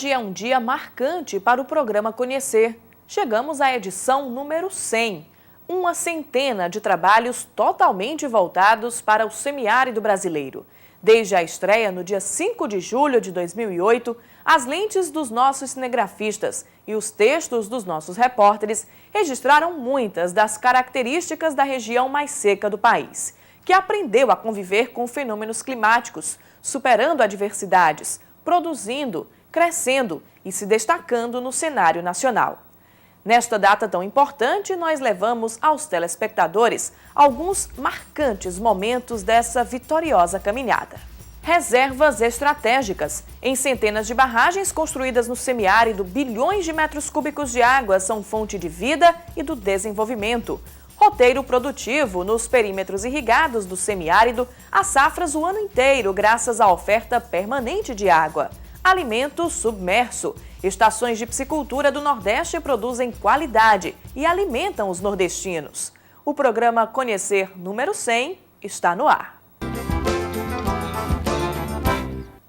Hoje é um dia marcante para o programa Conhecer. Chegamos à edição número 100. Uma centena de trabalhos totalmente voltados para o semiárido brasileiro. Desde a estreia no dia 5 de julho de 2008, as lentes dos nossos cinegrafistas e os textos dos nossos repórteres registraram muitas das características da região mais seca do país, que aprendeu a conviver com fenômenos climáticos, superando adversidades, produzindo, crescendo e se destacando no cenário nacional. Nesta data tão importante, nós levamos aos telespectadores alguns marcantes momentos dessa vitoriosa caminhada. Reservas estratégicas. Em centenas de barragens construídas no semiárido, bilhões de metros cúbicos de água são fonte de vida e do desenvolvimento. Roteiro produtivo nos perímetros irrigados do semiárido, as safras o ano inteiro graças à oferta permanente de água. Alimento submerso. Estações de piscicultura do Nordeste produzem qualidade e alimentam os nordestinos. O programa Conhecer número 100 está no ar.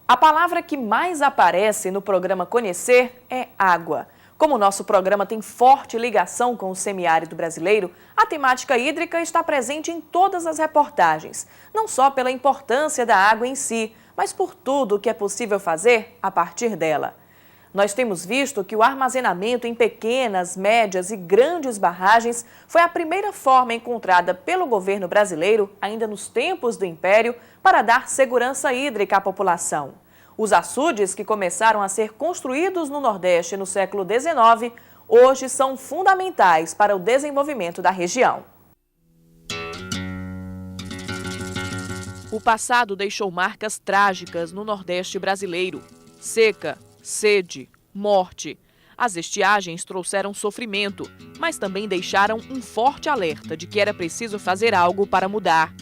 A palavra que mais aparece no programa Conhecer é água. Como o nosso programa tem forte ligação com o semiárido brasileiro, a temática hídrica está presente em todas as reportagens, não só pela importância da água em si, mas por tudo o que é possível fazer a partir dela. Nós temos visto que o armazenamento em pequenas, médias e grandes barragens foi a primeira forma encontrada pelo governo brasileiro, ainda nos tempos do Império, para dar segurança hídrica à população. Os açudes que começaram a ser construídos no Nordeste no século XIX, hoje são fundamentais para o desenvolvimento da região. O passado deixou marcas trágicas no Nordeste brasileiro. Seca, sede, morte. As estiagens trouxeram sofrimento, mas também deixaram um forte alerta de que era preciso fazer algo para mudar.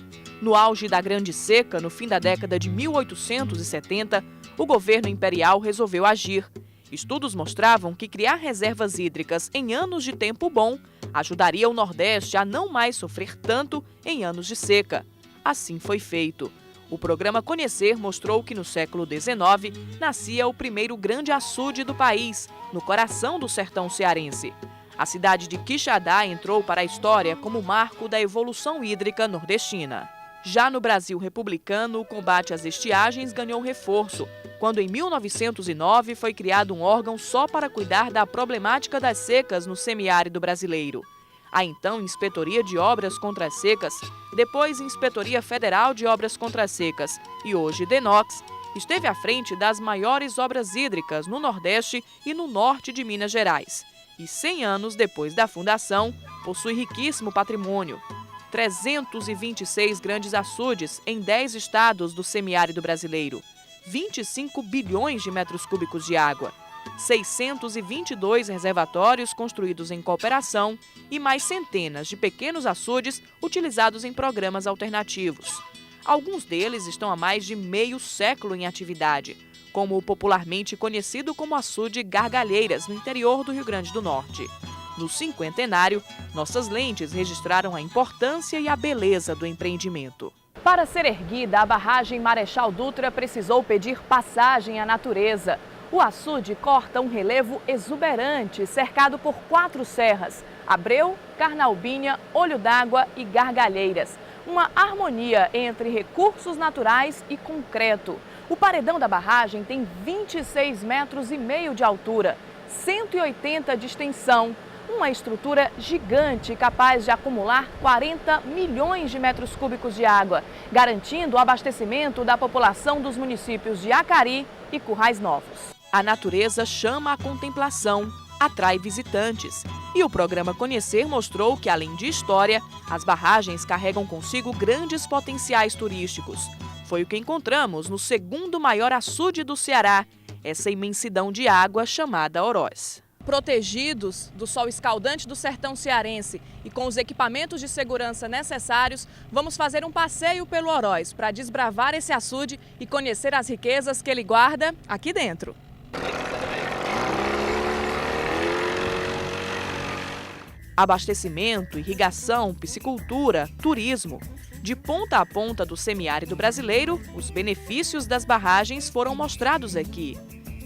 No auge da Grande Seca, no fim da década de 1870, o governo imperial resolveu agir. Estudos mostravam que criar reservas hídricas em anos de tempo bom ajudaria o Nordeste a não mais sofrer tanto em anos de seca. Assim foi feito. O programa Conhecer mostrou que no século XIX nascia o primeiro grande açude do país, no coração do sertão cearense. A cidade de Quixadá entrou para a história como marco da evolução hídrica nordestina. Já no Brasil republicano, o combate às estiagens ganhou reforço, quando em 1909 foi criado um órgão só para cuidar da problemática das secas no semiárido brasileiro. A então Inspetoria de Obras contra as Secas, depois Inspetoria Federal de Obras contra as Secas e hoje DENOX, esteve à frente das maiores obras hídricas no Nordeste e no Norte de Minas Gerais. E 100 anos depois da fundação, possui riquíssimo patrimônio. 326 grandes açudes em 10 estados do semiárido brasileiro, 25 bilhões de metros cúbicos de água, 622 reservatórios construídos em cooperação e mais centenas de pequenos açudes utilizados em programas alternativos. Alguns deles estão há mais de meio século em atividade, como o popularmente conhecido como açude Gargalheiras, no interior do Rio Grande do Norte. No cinquentenário, nossas lentes registraram a importância e a beleza do empreendimento. Para ser erguida, a barragem Marechal Dutra precisou pedir passagem à natureza. O açude corta um relevo exuberante, cercado por 4 serras: Abreu, Carnaubinha, Olho d'Água e Gargalheiras. Uma harmonia entre recursos naturais e concreto. O paredão da barragem tem 26,5 metros de altura, 180 de extensão. Uma estrutura gigante capaz de acumular 40 milhões de metros cúbicos de água, garantindo o abastecimento da população dos municípios de Acari e Currais Novos. A natureza chama a contemplação, atrai visitantes. E o programa Conhecer mostrou que, além de história, as barragens carregam consigo grandes potenciais turísticos. Foi o que encontramos no segundo maior açude do Ceará, essa imensidão de água chamada Oroz. Protegidos do sol escaldante do sertão cearense e com os equipamentos de segurança necessários, vamos fazer um passeio pelo Oroz para desbravar esse açude e conhecer as riquezas que ele guarda aqui dentro. Abastecimento, irrigação, piscicultura, turismo. De ponta a ponta do semiárido brasileiro, os benefícios das barragens foram mostrados aqui.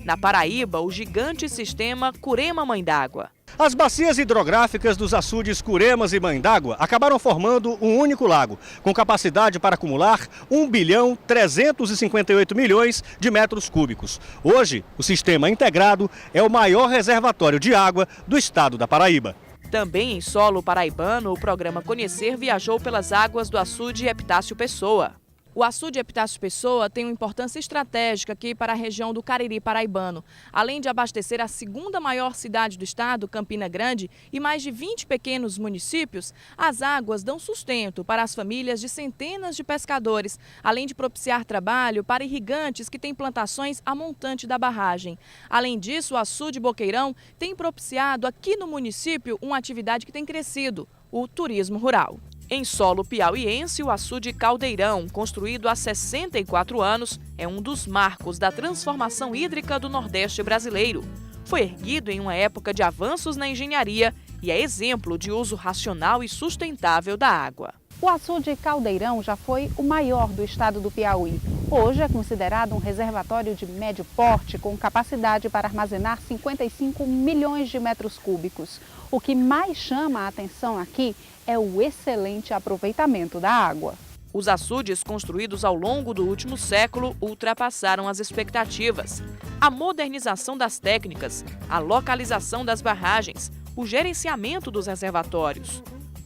Na Paraíba, o gigante sistema Curema Mãe d'Água. As bacias hidrográficas dos açudes Curemas e Mãe d'Água acabaram formando um único lago, com capacidade para acumular 1,358 bilhões de metros cúbicos. Hoje, o sistema integrado é o maior reservatório de água do estado da Paraíba. Também em solo paraibano, o programa Conhecer viajou pelas águas do açude Epitácio Pessoa. O açude Epitácio Pessoa tem uma importância estratégica aqui para a região do Cariri paraibano. Além de abastecer a segunda maior cidade do estado, Campina Grande, e mais de 20 pequenos municípios, as águas dão sustento para as famílias de centenas de pescadores, além de propiciar trabalho para irrigantes que têm plantações a montante da barragem. Além disso, o açude Boqueirão tem propiciado aqui no município uma atividade que tem crescido, o turismo rural. Em solo piauiense, o açude Caldeirão, construído há 64 anos, é um dos marcos da transformação hídrica do Nordeste brasileiro. Foi erguido em uma época de avanços na engenharia e é exemplo de uso racional e sustentável da água. O açude Caldeirão já foi o maior do estado do Piauí. Hoje é considerado um reservatório de médio porte com capacidade para armazenar 55 milhões de metros cúbicos. O que mais chama a atenção aqui é o excelente aproveitamento da água. Os açudes construídos ao longo do último século ultrapassaram as expectativas. A modernização das técnicas, a localização das barragens, o gerenciamento dos reservatórios.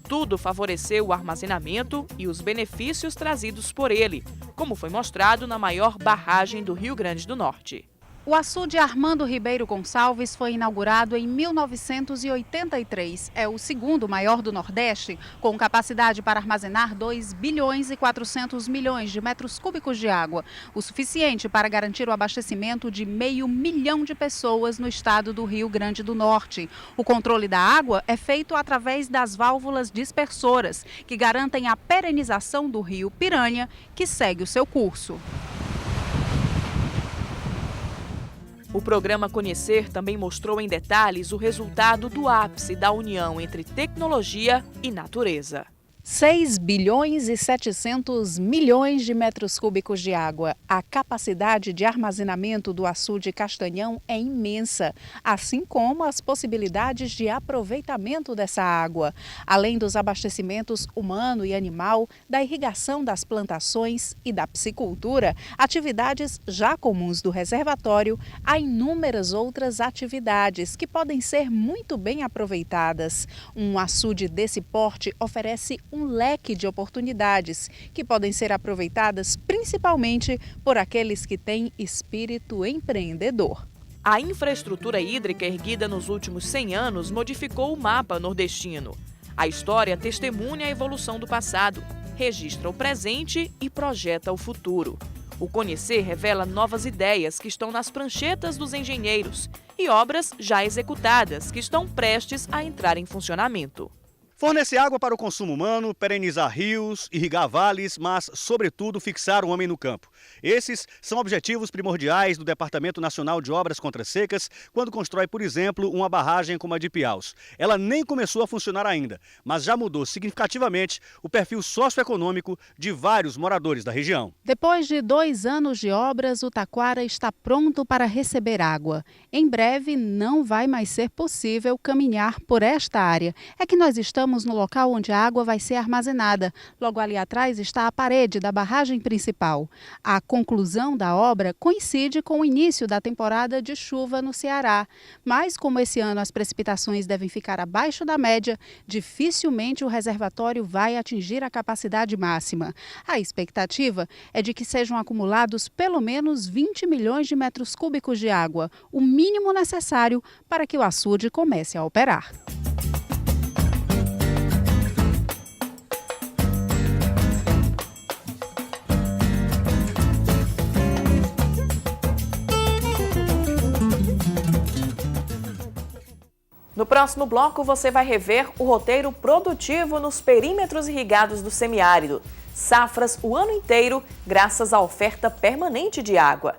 Tudo favoreceu o armazenamento e os benefícios trazidos por ele, como foi mostrado na maior barragem do Rio Grande do Norte. O açude Armando Ribeiro Gonçalves foi inaugurado em 1983. É o segundo maior do Nordeste, com capacidade para armazenar 2 bilhões e 400 milhões de metros cúbicos de água, o suficiente para garantir o abastecimento de 500 mil de pessoas no estado do Rio Grande do Norte. O controle da água é feito através das válvulas dispersoras, que garantem a perenização do rio Piranha, que segue o seu curso. O programa Conhecer também mostrou em detalhes o resultado do ápice da união entre tecnologia e natureza. 6 bilhões e 700 milhões de metros cúbicos de água. A capacidade de armazenamento do açude Castanhão é imensa, assim como as possibilidades de aproveitamento dessa água, além dos abastecimentos humano e animal, da irrigação das plantações e da piscicultura, atividades já comuns do reservatório, há inúmeras outras atividades que podem ser muito bem aproveitadas. Um açude desse porte oferece um leque de oportunidades que podem ser aproveitadas principalmente por aqueles que têm espírito empreendedor. A infraestrutura hídrica erguida nos últimos 100 anos modificou o mapa nordestino. A história testemunha a evolução do passado, registra o presente e projeta o futuro. O Conhecer revela novas ideias que estão nas pranchetas dos engenheiros e obras já executadas que estão prestes a entrar em funcionamento. Fornecer água para o consumo humano, perenizar rios, irrigar vales, mas, sobretudo, fixar o homem no campo. Esses são objetivos primordiais do Departamento Nacional de Obras Contra Secas quando constrói, por exemplo, uma barragem como a de Piaus. Ela nem começou a funcionar ainda, mas já mudou significativamente o perfil socioeconômico de vários moradores da região. Depois de 2 anos de obras, o Taquara está pronto para receber água. Em breve, não vai mais ser possível caminhar por esta área. É que nós estamos no local onde a água vai ser armazenada. Logo ali atrás está a parede da barragem principal. A conclusão da obra coincide com o início da temporada de chuva no Ceará. Mas como esse ano as precipitações devem ficar abaixo da média, dificilmente o reservatório vai atingir a capacidade máxima. A expectativa é de que sejam acumulados pelo menos 20 milhões de metros cúbicos de água, o mínimo necessário para que o açude comece a operar. No próximo bloco, você vai rever o roteiro produtivo nos perímetros irrigados do semiárido. Safras o ano inteiro, graças à oferta permanente de água.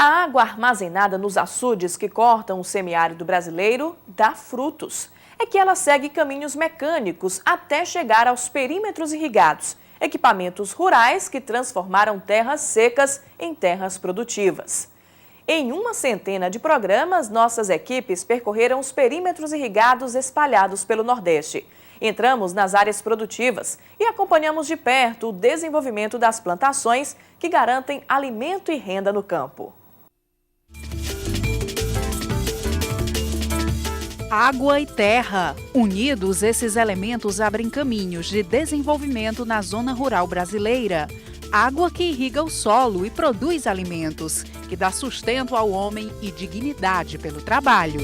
A água armazenada nos açudes que cortam o semiárido brasileiro dá frutos. É que ela segue caminhos mecânicos até chegar aos perímetros irrigados, equipamentos rurais que transformaram terras secas em terras produtivas. Em uma centena de programas, nossas equipes percorreram os perímetros irrigados espalhados pelo Nordeste. Entramos nas áreas produtivas e acompanhamos de perto o desenvolvimento das plantações que garantem alimento e renda no campo. Água e terra. Unidos, esses elementos abrem caminhos de desenvolvimento na zona rural brasileira. Água que irriga o solo e produz alimentos, que dá sustento ao homem e dignidade pelo trabalho.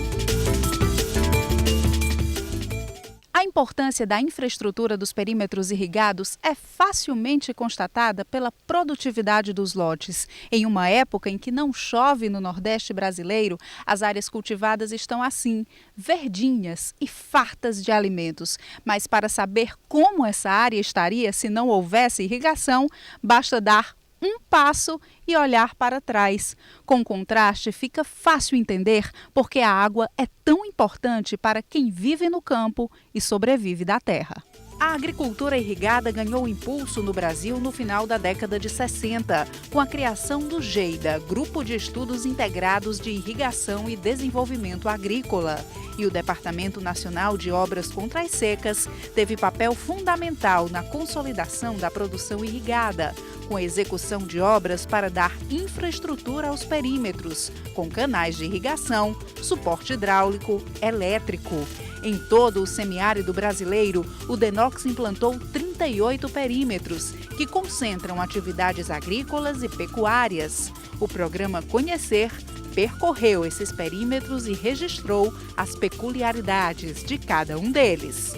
A importância da infraestrutura dos perímetros irrigados é facilmente constatada pela produtividade dos lotes. Em uma época em que não chove no Nordeste brasileiro, as áreas cultivadas estão assim, verdinhas e fartas de alimentos. Mas para saber como essa área estaria se não houvesse irrigação, basta dar um passo e olhar para trás. Com contraste, fica fácil entender porque a água é tão importante para quem vive no campo e sobrevive da terra. A agricultura irrigada ganhou impulso no Brasil no final da década de 60, com a criação do GEIDA, Grupo de Estudos Integrados de Irrigação e Desenvolvimento Agrícola. E o Departamento Nacional de Obras contra as Secas teve papel fundamental na consolidação da produção irrigada, com a execução de obras para dar infraestrutura aos perímetros, com canais de irrigação, suporte hidráulico, elétrico. Em todo o semiárido brasileiro, o DENOX implantou 38 perímetros, que concentram atividades agrícolas e pecuárias. O programa Conhecer percorreu esses perímetros e registrou as peculiaridades de cada um deles.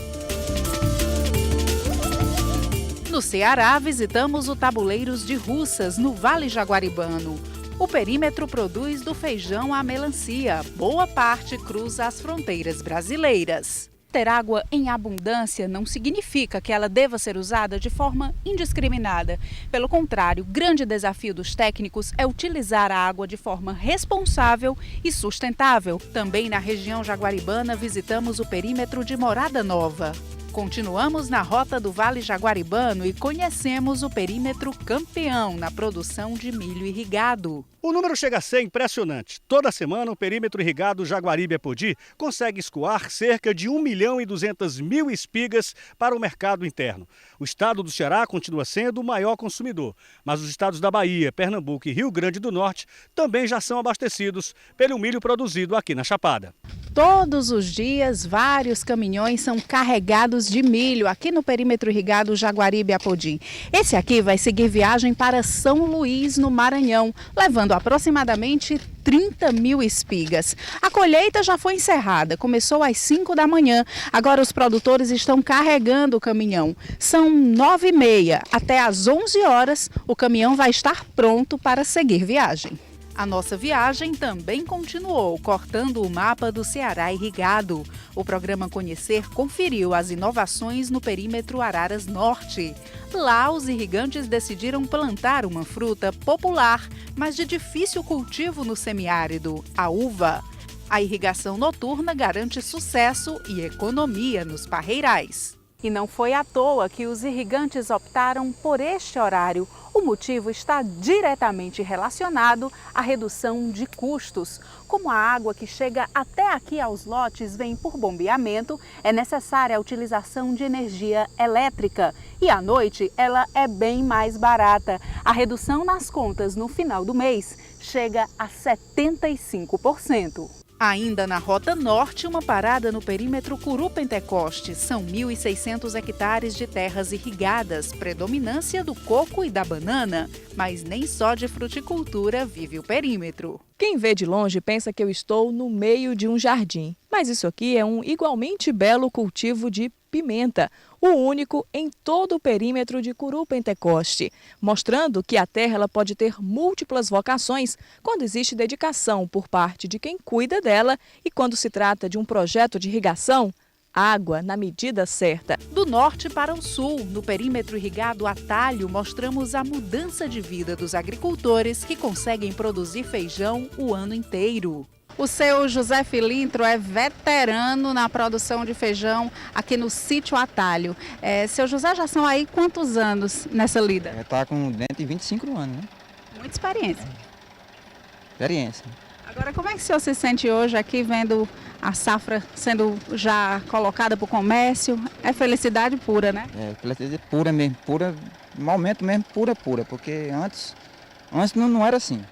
No Ceará, visitamos o Tabuleiros de Russas, no Vale Jaguaribano. O perímetro produz do feijão à melancia. Boa parte cruza as fronteiras brasileiras. Ter água em abundância não significa que ela deva ser usada de forma indiscriminada. Pelo contrário, o grande desafio dos técnicos é utilizar a água de forma responsável e sustentável. Também na região jaguaribana visitamos o perímetro de Morada Nova. Continuamos na rota do Vale Jaguaribano e conhecemos o perímetro campeão na produção de milho irrigado. O número chega a ser impressionante. Toda semana, o perímetro irrigado Jaguaribe-Apodi consegue escoar cerca de 1.200.000 espigas para o mercado interno. O estado do Ceará continua sendo o maior consumidor, mas os estados da Bahia, Pernambuco e Rio Grande do Norte também já são abastecidos pelo milho produzido aqui na Chapada. Todos os dias, vários caminhões são carregados de milho aqui no perímetro irrigado Jaguaribe-Apodi. Esse aqui vai seguir viagem para São Luís, no Maranhão, levando aproximadamente 30.000 espigas. A colheita já foi encerrada, começou às 5 da manhã. Agora os produtores estão carregando o caminhão. São 9h30. Até às 11 horas, o caminhão vai estar pronto para seguir viagem. A nossa viagem também continuou, cortando o mapa do Ceará irrigado. O programa Conhecer conferiu as inovações no perímetro Araras Norte. Lá, os irrigantes decidiram plantar uma fruta popular, mas de difícil cultivo no semiárido, a uva. A irrigação noturna garante sucesso e economia nos parreirais. E não foi à toa que os irrigantes optaram por este horário. O motivo está diretamente relacionado à redução de custos. Como a água que chega até aqui aos lotes vem por bombeamento, é necessária a utilização de energia elétrica. E à noite ela é bem mais barata. A redução nas contas no final do mês chega a 75%. Ainda na Rota Norte, uma parada no perímetro Curu-Pentecoste. São 1.600 hectares de terras irrigadas, predominância do coco e da banana. Mas nem só de fruticultura vive o perímetro. Quem vê de longe pensa que eu estou no meio de um jardim. Mas isso aqui é um igualmente belo cultivo de pimenta, o único em todo o perímetro de Curu-Pentecoste, mostrando que a terra ela pode ter múltiplas vocações quando existe dedicação por parte de quem cuida dela e quando se trata de um projeto de irrigação, água na medida certa. Do norte para o sul, no perímetro irrigado Atalho, mostramos a mudança de vida dos agricultores que conseguem produzir feijão o ano inteiro. O seu José Filintro é veterano na produção de feijão aqui no sítio Atalho. Seu José, já são aí quantos anos nessa lida? Está com dentro de 25 anos, né? Muita experiência. Experiência. Agora, como é que o senhor se sente hoje aqui vendo a safra sendo já colocada para o comércio? É felicidade pura, né? É, felicidade pura mesmo, pura, no momento mesmo, pura, porque antes não era assim.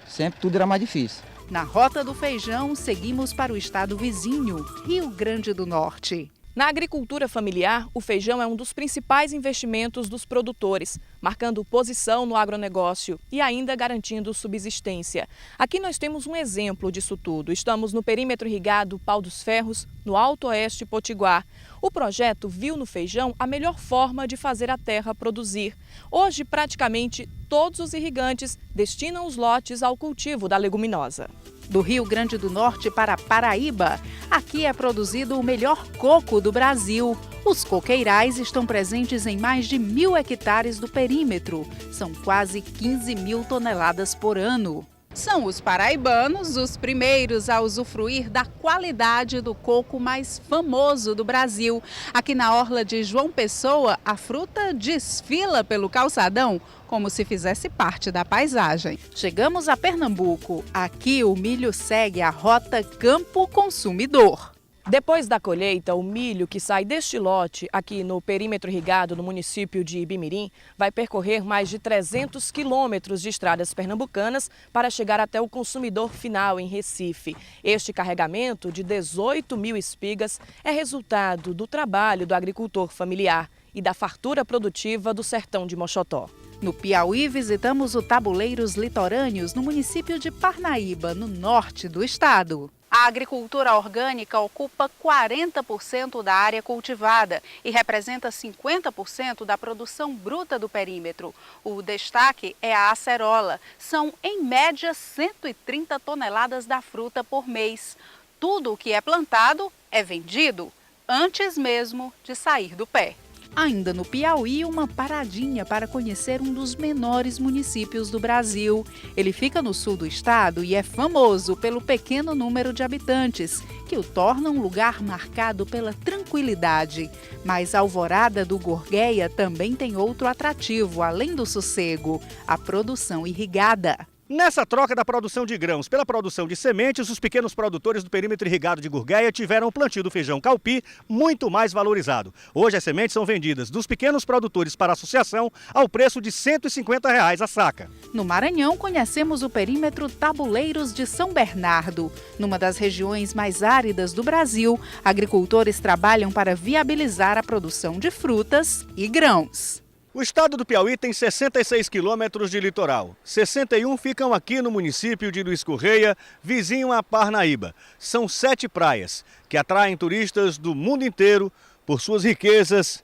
Sempre tudo era mais difícil. Na Rota do Feijão, seguimos para o estado vizinho, Rio Grande do Norte. Na agricultura familiar, o feijão é um dos principais investimentos dos produtores, marcando posição no agronegócio e ainda garantindo subsistência. Aqui nós temos um exemplo disso tudo. Estamos no perímetro irrigado Pau dos Ferros, no Alto Oeste Potiguar. O projeto viu no feijão a melhor forma de fazer a terra produzir. Hoje, praticamente todos os irrigantes destinam os lotes ao cultivo da leguminosa. Do Rio Grande do Norte para Paraíba, aqui é produzido o melhor coco do Brasil. Os coqueirais estão presentes em mais de 1.000 hectares do perímetro. São quase 15.000 toneladas por ano. São os paraibanos os primeiros a usufruir da qualidade do coco mais famoso do Brasil. Aqui na orla de João Pessoa, a fruta desfila pelo calçadão como se fizesse parte da paisagem. Chegamos a Pernambuco. Aqui o milho segue a rota campo-consumidor. Depois da colheita, o milho que sai deste lote, aqui no perímetro irrigado no município de Ibimirim, vai percorrer mais de 300 quilômetros de estradas pernambucanas para chegar até o consumidor final em Recife. Este carregamento de 18.000 espigas é resultado do trabalho do agricultor familiar e da fartura produtiva do sertão de Moxotó. No Piauí, visitamos o Tabuleiros Litorâneos, no município de Parnaíba, no norte do estado. A agricultura orgânica ocupa 40% da área cultivada e representa 50% da produção bruta do perímetro. O destaque é a acerola. São, em média, 130 toneladas da fruta por mês. Tudo o que é plantado é vendido antes mesmo de sair do pé. Ainda no Piauí, uma paradinha para conhecer um dos menores municípios do Brasil. Ele fica no sul do estado e é famoso pelo pequeno número de habitantes, que o torna um lugar marcado pela tranquilidade. Mas Alvorada do Gurgueia também tem outro atrativo, além do sossego: a produção irrigada. Nessa troca da produção de grãos pela produção de sementes, os pequenos produtores do perímetro irrigado de Gurgueia tiveram o plantio do feijão calpi muito mais valorizado. Hoje as sementes são vendidas dos pequenos produtores para a associação ao preço de R$ 150 a saca. No Maranhão, conhecemos o perímetro Tabuleiros de São Bernardo. Numa das regiões mais áridas do Brasil, agricultores trabalham para viabilizar a produção de frutas e grãos. O estado do Piauí tem 66 quilômetros de litoral. 61 ficam aqui no município de Luiz Correia, vizinho a Parnaíba. São 7 praias que atraem turistas do mundo inteiro por suas riquezas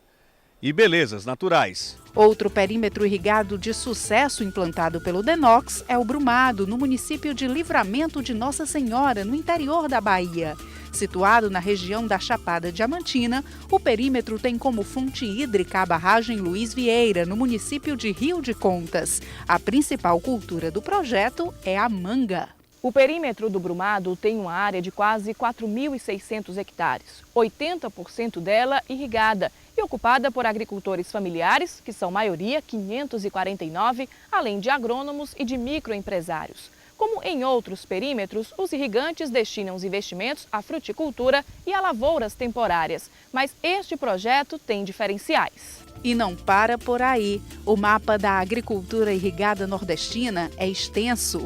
e belezas naturais. Outro perímetro irrigado de sucesso implantado pelo Denox é o Brumado, no município de Livramento de Nossa Senhora, no interior da Bahia. Situado na região da Chapada Diamantina, o perímetro tem como fonte hídrica a barragem Luiz Vieira, no município de Rio de Contas. A principal cultura do projeto é a manga. O perímetro do Brumado tem uma área de quase 4.600 hectares, 80% dela irrigada e ocupada por agricultores familiares, que são maioria 549, além de agrônomos e de microempresários. Como em outros perímetros, os irrigantes destinam os investimentos à fruticultura e a lavouras temporárias, mas este projeto tem diferenciais. E não para por aí. O mapa da agricultura irrigada nordestina é extenso.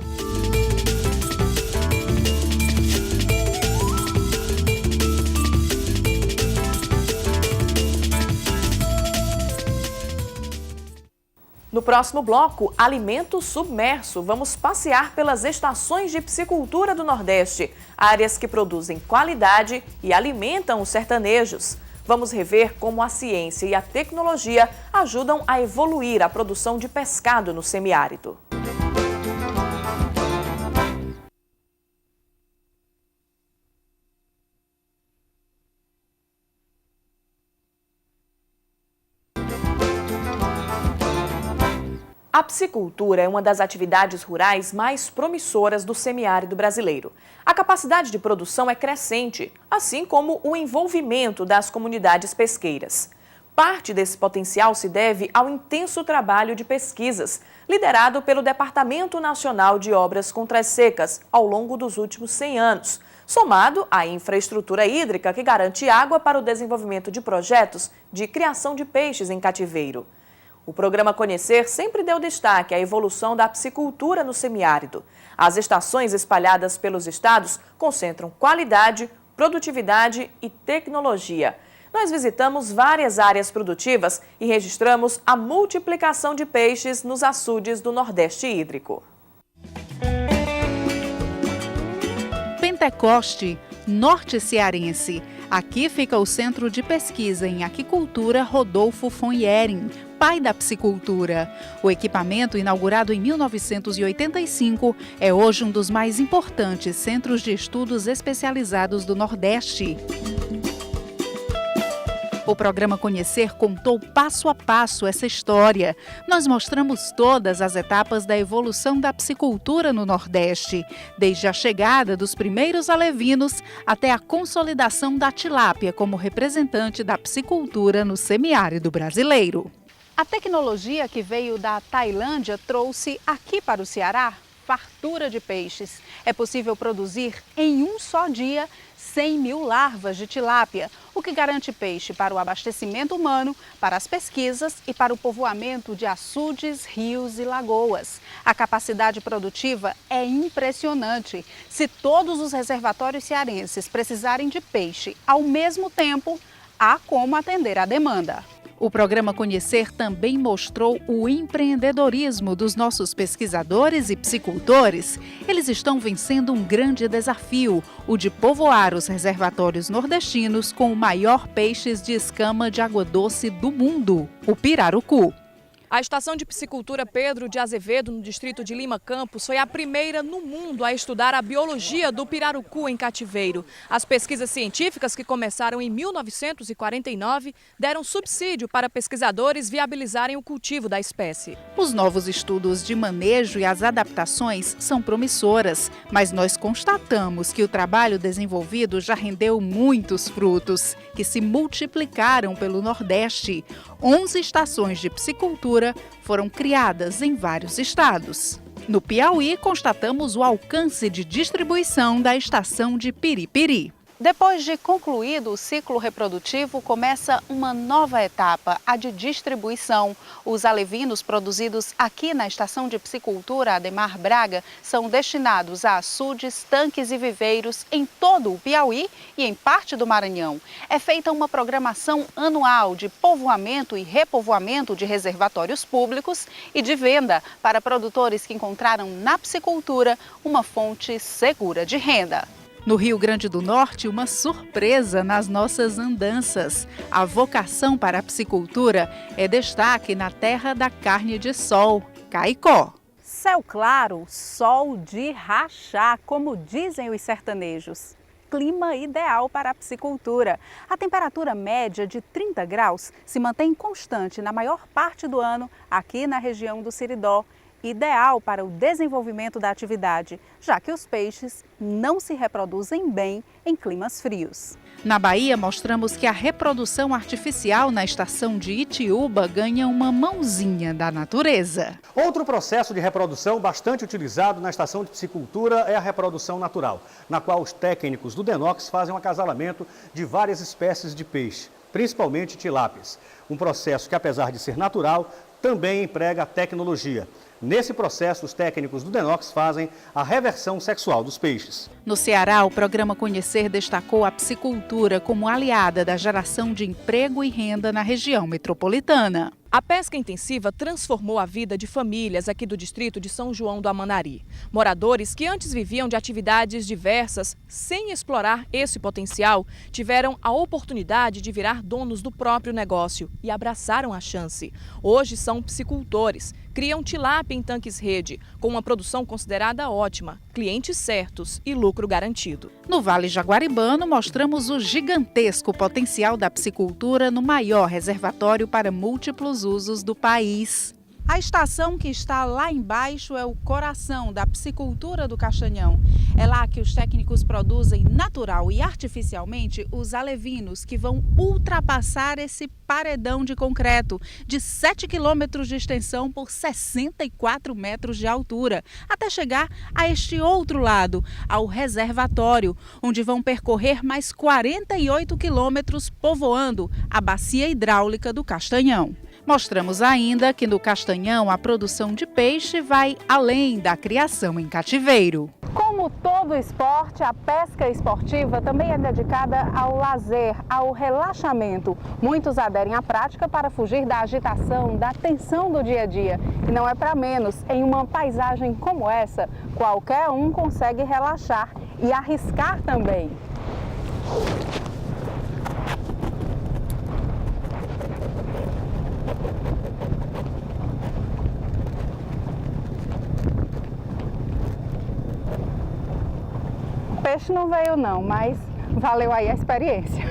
No próximo bloco, alimento submerso. Vamos passear pelas estações de piscicultura do Nordeste, áreas que produzem qualidade e alimentam os sertanejos. Vamos rever como a ciência e a tecnologia ajudam a evoluir a produção de pescado no semiárido. A piscicultura é uma das atividades rurais mais promissoras do semiárido brasileiro. A capacidade de produção é crescente, assim como o envolvimento das comunidades pesqueiras. Parte desse potencial se deve ao intenso trabalho de pesquisas, liderado pelo Departamento Nacional de Obras contra as Secas ao longo dos últimos 100 anos, somado à infraestrutura hídrica que garante água para o desenvolvimento de projetos de criação de peixes em cativeiro. O programa Conhecer sempre deu destaque à evolução da piscicultura no semiárido. As estações espalhadas pelos estados concentram qualidade, produtividade e tecnologia. Nós visitamos várias áreas produtivas e registramos a multiplicação de peixes nos açudes do Nordeste hídrico. Pentecoste, norte cearense. Aqui fica o Centro de Pesquisa em Aquicultura Rodolfo Fonhering, pai da piscicultura. O equipamento, inaugurado em 1985, é hoje um dos mais importantes centros de estudos especializados do Nordeste. O programa Conhecer contou passo a passo essa história. Nós mostramos todas as etapas da evolução da piscicultura no Nordeste, desde a chegada dos primeiros alevinos até a consolidação da tilápia como representante da piscicultura no semiárido brasileiro. A tecnologia que veio da Tailândia trouxe aqui para o Ceará fartura de peixes. É possível produzir em um só dia 100 mil larvas de tilápia, o que garante peixe para o abastecimento humano, para as pesquisas e para o povoamento de açudes, rios e lagoas. A capacidade produtiva é impressionante. Se todos os reservatórios cearenses precisarem de peixe ao mesmo tempo, há como atender à demanda. O programa Conhecer também mostrou o empreendedorismo dos nossos pesquisadores e piscicultores. Eles estão vencendo um grande desafio, o de povoar os reservatórios nordestinos com o maior peixes de escama de água doce do mundo, o pirarucu. A Estação de Piscicultura Pedro de Azevedo, no distrito de Lima Campos, foi a primeira no mundo a estudar a biologia do pirarucu em cativeiro. As pesquisas científicas, que começaram em 1949, deram subsídio para pesquisadores viabilizarem o cultivo da espécie. Os novos estudos de manejo e as adaptações são promissoras, mas nós constatamos que o trabalho desenvolvido já rendeu muitos frutos, que se multiplicaram pelo Nordeste. 11 estações de piscicultura foram criadas em vários estados. No Piauí, constatamos o alcance de distribuição da estação de Piripiri. Depois de concluído o ciclo reprodutivo, começa uma nova etapa, a de distribuição. Os alevinos produzidos aqui na Estação de Piscicultura Ademar Braga são destinados a açudes, tanques e viveiros em todo o Piauí e em parte do Maranhão. É feita uma programação anual de povoamento e repovoamento de reservatórios públicos e de venda para produtores que encontraram na piscicultura uma fonte segura de renda. No Rio Grande do Norte, uma surpresa nas nossas andanças. A vocação para a piscicultura é destaque na terra da carne de sol, Caicó. Céu claro, sol de rachar, como dizem os sertanejos. Clima ideal para a piscicultura. A temperatura média de 30 graus se mantém constante na maior parte do ano aqui na região do Siridó. Ideal para o desenvolvimento da atividade, já que os peixes não se reproduzem bem em climas frios. Na Bahia, mostramos que a reprodução artificial na estação de Itiúba ganha uma mãozinha da natureza. Outro processo de reprodução bastante utilizado na estação de piscicultura é a reprodução natural, na qual os técnicos do DENOX fazem um acasalamento de várias espécies de peixe, principalmente tilápias. Um processo que, apesar de ser natural, também emprega a tecnologia. Nesse processo, os técnicos do DENOX fazem a reversão sexual dos peixes. No Ceará, o programa Conhecer destacou a piscicultura como aliada da geração de emprego e renda na região metropolitana. A pesca intensiva transformou a vida de famílias aqui do distrito de São João do Amanari. Moradores que antes viviam de atividades diversas, sem explorar esse potencial, tiveram a oportunidade de virar donos do próprio negócio e abraçaram a chance. Hoje são piscicultores, criam tilápia em tanques-rede, com uma produção considerada ótima, clientes certos e lucro garantido. No Vale Jaguaribano, mostramos o gigantesco potencial da piscicultura no maior reservatório para múltiplos usos do país. A estação que está lá embaixo é o coração da piscicultura do Castanhão. É lá que os técnicos produzem natural e artificialmente os alevinos que vão ultrapassar esse paredão de concreto de 7 quilômetros de extensão por 64 metros de altura, até chegar a este outro lado, ao reservatório, onde vão percorrer mais 48 quilômetros povoando a bacia hidráulica do Castanhão. Mostramos ainda que no Castanhão a produção de peixe vai além da criação em cativeiro. Como todo esporte, a pesca esportiva também é dedicada ao lazer, ao relaxamento. Muitos aderem à prática para fugir da agitação, da tensão do dia a dia. E não é para menos, em uma paisagem como essa, qualquer um consegue relaxar e arriscar também. Peixe não veio não, mas valeu aí a experiência.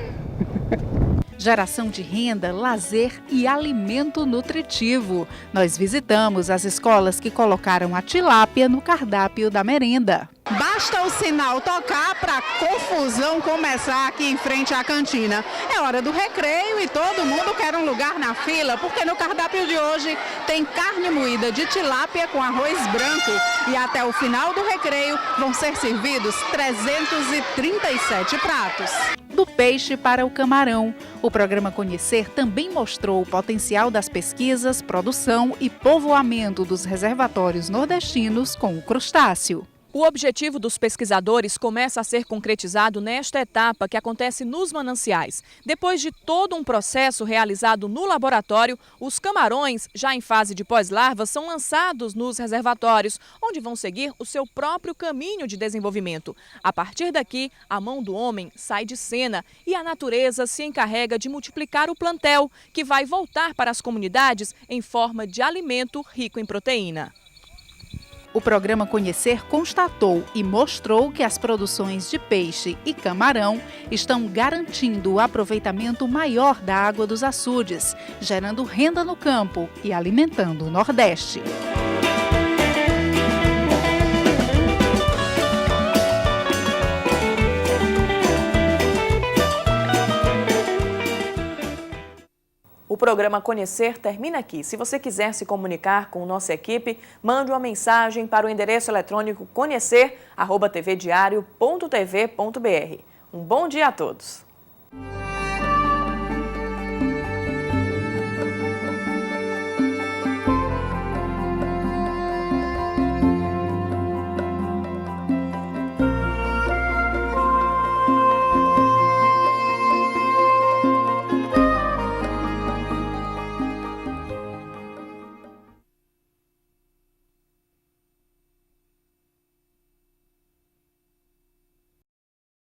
Geração de renda, lazer e alimento nutritivo. Nós visitamos as escolas que colocaram a tilápia no cardápio da merenda. Basta o sinal tocar para a confusão começar aqui em frente à cantina. É hora do recreio e todo mundo quer um lugar na fila, porque no cardápio de hoje tem carne moída de tilápia com arroz branco. E até o final do recreio vão ser servidos 337 pratos. Do peixe para o camarão. O programa Conhecer também mostrou o potencial das pesquisas, produção e povoamento dos reservatórios nordestinos com o crustáceo. O objetivo dos pesquisadores começa a ser concretizado nesta etapa que acontece nos mananciais. Depois de todo um processo realizado no laboratório, os camarões, já em fase de pós-larva, são lançados nos reservatórios, onde vão seguir o seu próprio caminho de desenvolvimento. A partir daqui, a mão do homem sai de cena e a natureza se encarrega de multiplicar o plantel, que vai voltar para as comunidades em forma de alimento rico em proteína. O programa Conhecer constatou e mostrou que as produções de peixe e camarão estão garantindo o aproveitamento maior da água dos açudes, gerando renda no campo e alimentando o Nordeste. O programa Conhecer termina aqui. Se você quiser se comunicar com nossa equipe, mande uma mensagem para o endereço eletrônico conhecer@tvdiario.tv.br. Um bom dia a todos!